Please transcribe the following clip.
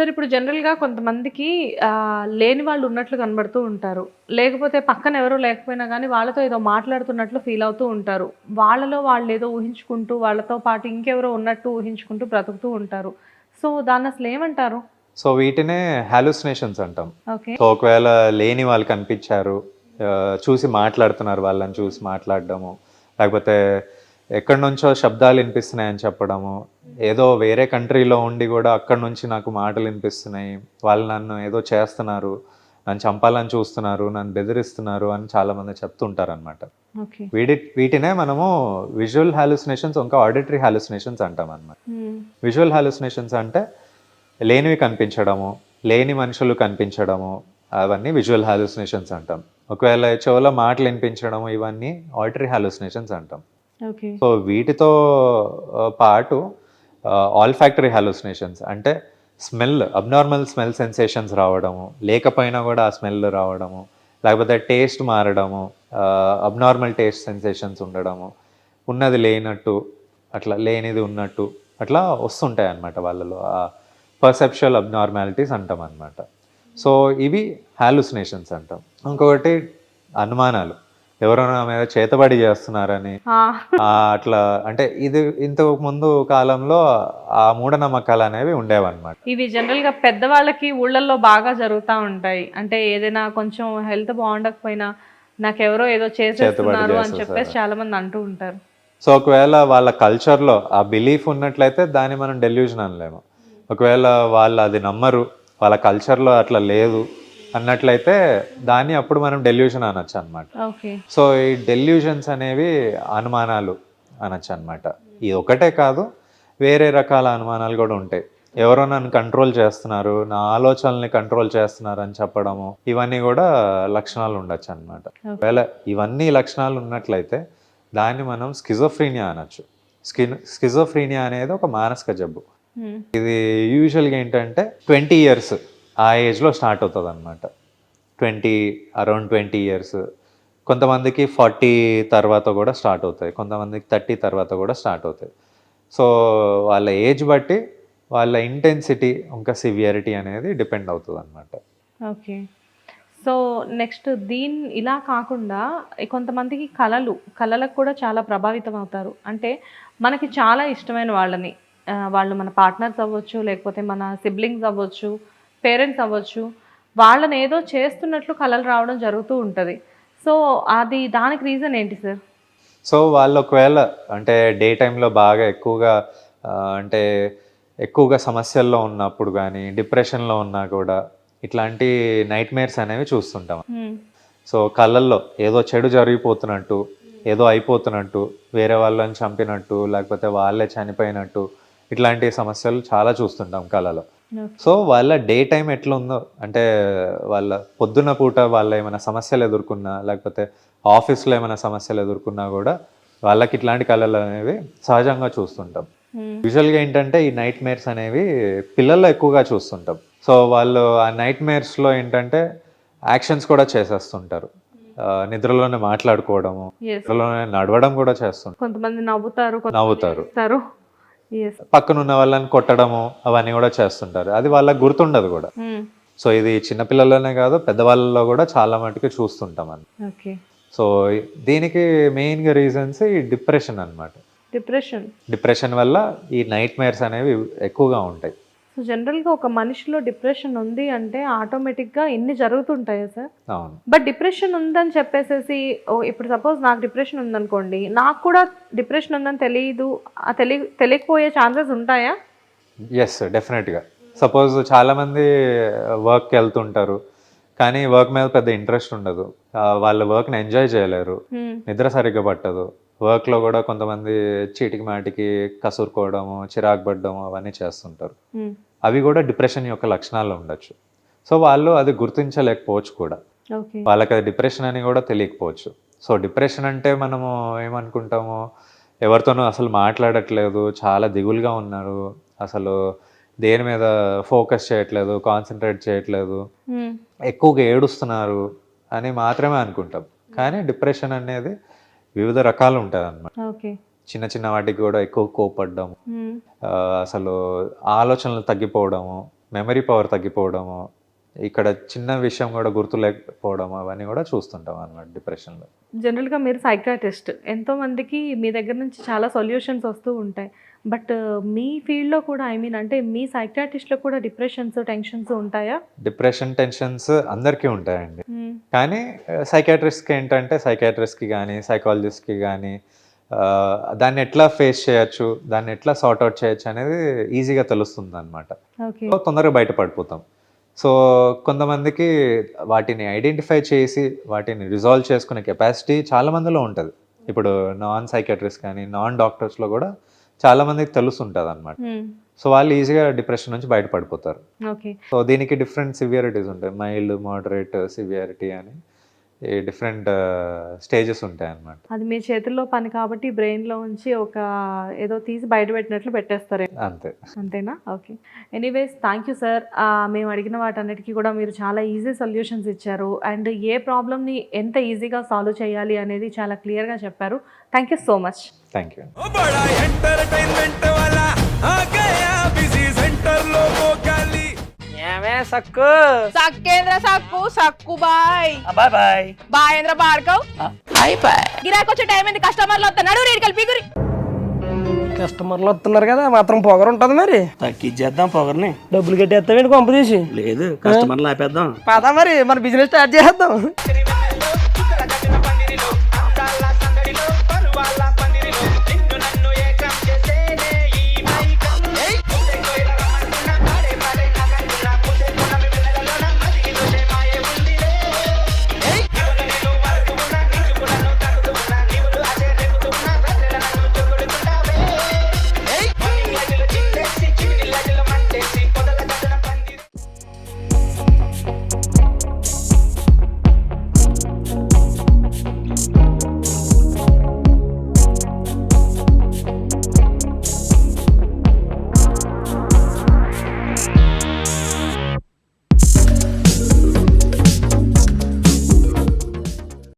Sir ఇప్పుడు జనరల్‌గా కొంతమందికి లేని వాళ్ళు ఉన్నట్లు కనబడుతూ ఉంటారు. లేకపోతే పక్కన ఎవరు లేకపోయినా గానీ వాళ్ళతో ఏదో మాట్లాడుతున్నట్లు ఫీల్ అవుతూ ఉంటారు. వాళ్ళలో వాళ్ళేదో ఊహించుకుంటూ వాళ్ళతో పాటు ఇంకెవరో ఉన్నట్టు ఊహించుకుంటూ బ్రతుకుతూ ఉంటారు. సో, దాన్నసలేమంటారు? సో వీటినే హాలుసినేషన్స్ అంటాం. ఓకే. సో ఒకవేళ లేని వాళ్ళు కనిపించారు, చూసి మాట్లాడుతున్నారు, వాళ్ళని చూసి మాట్లాడడము, లేకపోతే ఎక్కడి నుంచో శబ్దాలు వినిపిస్తున్నాయని చెప్పడము, ఏదో వేరే కంట్రీలో ఉండి కూడా అక్కడి నుంచి నాకు మాటలు వినిపిస్తున్నాయి, వాళ్ళు నన్ను ఏదో చేస్తున్నారు, నన్ను చంపాలని చూస్తున్నారు, నన్ను బెదిరిస్తున్నారు అని చాలామంది చెప్తుంటారనమాట. ఓకే. వీటినే మనము విజువల్ హాలుసినేషన్స్, ఇంకా ఆడిటరీ హాలుసినేషన్స్ అంటాం అనమాట. హ్మ్. విజువల్ హాలుసినేషన్స్ అంటే లేనివి కనిపించడము, లేని మనుషులు కనిపించడము, అవన్నీ విజువల్ హాలుసినేషన్స్ అంటాం. ఒకవేళ చెవులో మాటలు వినిపించడము, ఇవన్నీ ఆడిటరీ హాలుసినేషన్స్ అంటాం. ఓకే. సో వీటితో పాటు ఆల్ఫాక్టరీ హాలుసినేషన్స్ అంటే అబ్నార్మల్ స్మెల్ సెన్సేషన్స్ రావడము, లేకపోయినా కూడా ఆ స్మెల్ రావడము, లేకపోతే టేస్ట్ మారడము, అబ్నార్మల్ టేస్ట్ సెన్సేషన్స్ ఉండడము, ఉన్నది లేనట్టు, అట్లా లేనిది ఉన్నట్టు అట్లా వస్తుంటాయి అన్నమాట వాళ్ళలో. పర్సెప్షువల్ అబ్నార్మాలిటీస్ అంటాం అనమాట. సో ఇవి హాలుసినేషన్స్ అంటాం. ఇంకొకటి అనుమానాలు, ఎవరైనా నా మీద చేతబడి చేస్తున్నారని, ఆ! అట్లా అంటే ఇది ఇంతకు ముందు కాలంలో ఆ మూఢనమ్మకాలు అనేవి ఉండేవన్నమాట. ఇవి జనరల్‌గా పెద్దవాళ్ళకి ఊళ్ళల్లో బాగా జరుగుతా ఉంటాయి. అంటే ఏదైనా కొంచెం హెల్త్ బాగుండకపోయినా నాకెవరో ఏదో చేతబడి చేసేస్తున్నారు అని చెప్పేసి చేసేసారు. చాలామంది అంటూ ఉంటారు. సో ఒకవేళ వాళ్ళ కల్చర్లో ఆ బిలీఫ్ ఉన్నట్లయితే దాన్ని మనం డెల్యూజన్ అనలేము. ఒకవేళ వాళ్ళు అది నమ్మరు, వాళ్ళ కల్చర్లో అట్లా లేదు అన్నట్లయితే దాన్ని అప్పుడు మనం డెల్యూజన్ అనొచ్చు అనమాట. ఓకే. సో ఈ డెల్యూజన్స్ అనేవి అనుమానాలు అనొచ్చు అనమాట. ఇది ఒకటే కాదు, వేరే రకాల అనుమానాలు కూడా ఉంటాయి. ఎవరో నన్ను కంట్రోల్ చేస్తున్నారు, నా ఆలోచనల్ని కంట్రోల్ చేస్తున్నారు అని చెప్పడము, ఇవన్నీ కూడా లక్షణాలు ఉండొచ్చు అనమాట. ఒకవేళ ఇవన్నీ లక్షణాలు ఉన్నట్లయితే దాన్ని మనం స్కిజోఫ్రీనియా అనొచ్చు. స్కిజోఫ్రీనియా అనేది ఒక మానసిక జబ్బు. హ్మ్. ఇది యూజువల్గా ఏంటంటే 20 ఇయర్స్ ఆ ఏజ్లో స్టార్ట్ అవుతుంది అనమాట. 20, అరౌండ్ 20 ఇయర్స్. కొంతమందికి 40 తర్వాత కూడా స్టార్ట్ అవుతాయి, కొంతమందికి 30 తర్వాత కూడా స్టార్ట్ అవుతాయి. సో వాళ్ళ ఏజ్ బట్టి వాళ్ళ ఇంటెన్సిటీ ఇంకా సివియారిటీ అనేది డిపెండ్ అవుతుంది అనమాట. ఓకే. సో, నెక్స్ట్ ఇలా కాకుండా కొంతమందికి కలలకు కూడా చాలా ప్రభావితం అవుతారు. అంటే మనకి చాలా ఇష్టమైన వాళ్ళని వాళ్ళు మన పార్ట్నర్స్ అవ్వచ్చు, లేకపోతే మన సిబ్లింగ్స్ అవ్వచ్చు, పేరెంట్స్ అవ్వచ్చు. వాళ్ళని ఏదో చేస్తున్నట్లు కలలు రావడం జరుగుతూ ఉంటది. సో, దానికి రీజన్ ఏంటి సార్? సో వాళ్ళు ఒకవేళ అంటే డే టైంలో బాగా ఎక్కువగా అంటే ఎక్కువగా సమస్యల్లో ఉన్నప్పుడు కానీ, డిప్రెషన్లో ఉన్నా కూడా ఇట్లాంటి నైట్ మేర్స్ అనేవి చూస్తుంటాం. హ్మ్. సో కళ్ళల్లో ఏదో చెడు జరిగిపోతున్నట్టు, ఏదో అయిపోతున్నట్టు, వేరే వాళ్ళని చంపినట్టు, లేకపోతే వాళ్ళే చనిపోయినట్టు, ఇట్లాంటి సమస్యలు చాలా చూస్తుంటాం కళలో. ఓకే. సో వాళ్ళ డే టైం ఎట్లుందో అంటే వాళ్ళ పొద్దున్న పూట వాళ్ళ ఏమైనా సమస్యలు ఎదుర్కొన్నా, లేకపోతే ఆఫీస్లో ఏమైనా సమస్యలు ఎదుర్కొన్నా కూడా వాళ్ళకి ఇట్లాంటి కళలు అనేవి సహజంగా చూస్తుంటాం. హ్మ్. యూజువల్గా ఏంటంటే ఈ నైట్ మేర్స్ అనేవి పిల్లల్లో ఎక్కువగా చూస్తుంటాం. సో వాళ్ళు ఆ నైట్ మేర్స్లో ఏంటంటే యాక్షన్స్ కూడా చేసేస్తుంటారు. నిద్రలోనే మాట్లాడుకోవడము, యెస్. నిద్రలోనే నడవడం కూడా చేస్తుంటారు. కొంతమంది నవ్వుతారు, కొంతమంది నవ్వుతారు. ఏడుస్తారు. యెస్. పక్కనున్న వాళ్ళని కొట్టడము అవన్నీ కూడా చేస్తుంటారు. అది వాళ్ళకి గుర్తుండదు కూడా. హ్మ్. సో ఇది చిన్నపిల్లల్లోనే కాదు, పెద్దవాళ్ళలో కూడా చాలా మటుకు చూస్తుంటాం అని. ఓకే. సో దీనికి మెయిన్గా రీజన్స్ ఈ డిప్రెషన్ అనమాట. డిప్రెషన్. డిప్రెషన్ వల్ల ఈ నైట్ మేర్స్ అనేవి ఎక్కువగా ఉంటాయి. సో, జనరల్‌గా ఒక మనిషిలో డిప్రెషన్ ఉంది అంటే ఆటోమేటిక్‌గా ఇన్ని జరుగుతుంటాయా సార్? అవును. బట్ డిప్రెషన్ ఉందని చెప్పేసేసి ఇప్పుడు సపోజ్ నాకు డిప్రెషన్ ఉందనుకోండి. నాకు కూడా డిప్రెషన్ ఉందని తెలీదు. తెలియకపోయే ఛాన్సెస్ ఉంటాయా? యెస్, డెఫినెట్‌గా. సపోజ్ చాలామంది వర్క్‌కి వెళ్తుంటారు, కానీ వర్క్ మీద పెద్ద ఇంట్రెస్ట్ ఉండదు. వాళ్ళ వర్క్‌ని ఎంజాయ్ చేయలేరు. హ్మ్. నిద్ర సరిగ్గా పట్టదు. వర్క్‌లో కూడా కొంతమంది చీటికి మాటికి కసురుకోవడము, చిరాకు పడడము అవన్నీ చేస్తుంటారు. హ్మ్. అవి కూడా డిప్రెషన్ యొక్క లక్షణాలు ఉండొచ్చు. సో వాళ్ళు అది గుర్తించలేకపోవచ్చు కూడా. ఓకే. వాళ్ళకి అది డిప్రెషన్ అని కూడా తెలియకపోవచ్చు. సో డిప్రెషన్ అంటే మనము ఏమనుకుంటాము, ఎవరితోనూ అసలు మాట్లాడట్లేదు, చాలా దిగులుగా ఉన్నారు, అసలు దేని మీద ఫోకస్ చేయట్లేదు, కాన్సంట్రేట్ చేయట్లేదు, హ్మ్. ఎక్కువగా ఏడుస్తున్నారు అని మాత్రమే అనుకుంటాం. కానీ డిప్రెషన్ అనేది వివిధ రకాలు ఉంటదన్నమాట. ఓకే. చిన్న చిన్న వాటికి కూడా ఎక్కువ కోపపడ్డం, హ్మ్. అసలు ఆలోచనలు తగ్గిపోవడము, మెమరీ పవర్ తగ్గిపోవడము, ఇక్కడ చిన్న విషయం కూడా గుర్తులేకపోవడం, అవన్నీ కూడా చూస్తుంటాం అన్నమాట డిప్రెషన్లో. జనరల్గా మీరు సైకాట్రిస్ట్, ఎంతోమందికి మీ దగ్గర నుంచి చాలా సొల్యూషన్స్ వస్తూ ఉంటాయి. బట్ మీ ఫీల్డ్లో కూడా అంటే మీ సైకాట్రిస్ట్లో కూడా డిప్రెషన్స్, టెన్షన్స్ ఉంటాయా? డిప్రెషన్, టెన్షన్స్ అందరికీ ఉంటాయండి. కానీ సైకాట్రిస్ట్కి ఏంటంటే సైకాట్రిస్ట్కి కానీ సైకాలజిస్ట్కి కానీ దాన్ని ఎట్లా ఫేస్ చేయొచ్చు, దాన్ని ఎట్లా సార్ట్అవుట్ చేయొచ్చు అనేది ఈజీగా తెలుస్తుంది అనమాట. ఓకే. తొందరగా బయటపడిపోతాం. సో కొంతమందికి వాటిని ఐడెంటిఫై చేసి వాటిని రిజాల్వ్ చేసుకునే కెపాసిటీ చాలా మందిలో ఉంటుంది. ఇప్పుడు నాన్ సైకాట్రిస్ట్ కానీ నాన్ డాక్టర్స్లో కూడా చాలా మందికి తెలుస్తుంటుంది అనమాట. సో వాళ్ళు ఈజీగా డిప్రెషన్ నుంచి బయటపడిపోతారు. ఓకే. సో దీనికి డిఫరెంట్ సివియారిటీస్ ఉంటాయి, మైల్డ్, మోడరేట్, సివియారిటీ అని ఈ డిఫరెంట్ స్టేజెస్ ఉంటాయి అన్నమాట. అది మీ చేతుల్లో పని కాబట్టి బ్రెయిన్లో ఉంచి ఒక ఏదో తీసి బయట పెట్టినట్లు పెట్టేస్తారు. అంతే. అంతేనా? Okay. Anyways thank you sir. మేము అడిగిన వాటన్నిటికీ కూడా మీరు చాలా ఈజీ సొల్యూషన్స్ ఇచ్చారు. అండ్ ఏ ప్రాబ్లమ్ని ఎంత ఈజీగా సాల్వ్ చేయాలి అనేది చాలా క్లియర్గా చెప్పారు. Thank you so much. Thank you. సక్కు సక్కేంద్ర సక్కు సక్కు బాయ్ బాయ్ బాయ్ బాయేంద్ర భార్గవ్ బాయ్ బాయ్. గిరాకొచ్చే టైం ఏంది? కస్టమర్లు వస్తున్నాడు, రేటు కలిపి గురి. కస్టమర్లు వస్తున్నారు కదా, మాత్రం పొగరు ఉంటుంది మరి. తగ్గించేద్దాం పొగర్ని. డబ్బులు కట్టేస్తావేంటి కొంప తీసి? లేదు, కస్టమర్లు ఆపేద్దాం. పదా మరి మన బిజినెస్ స్టార్ట్ చేద్దాం.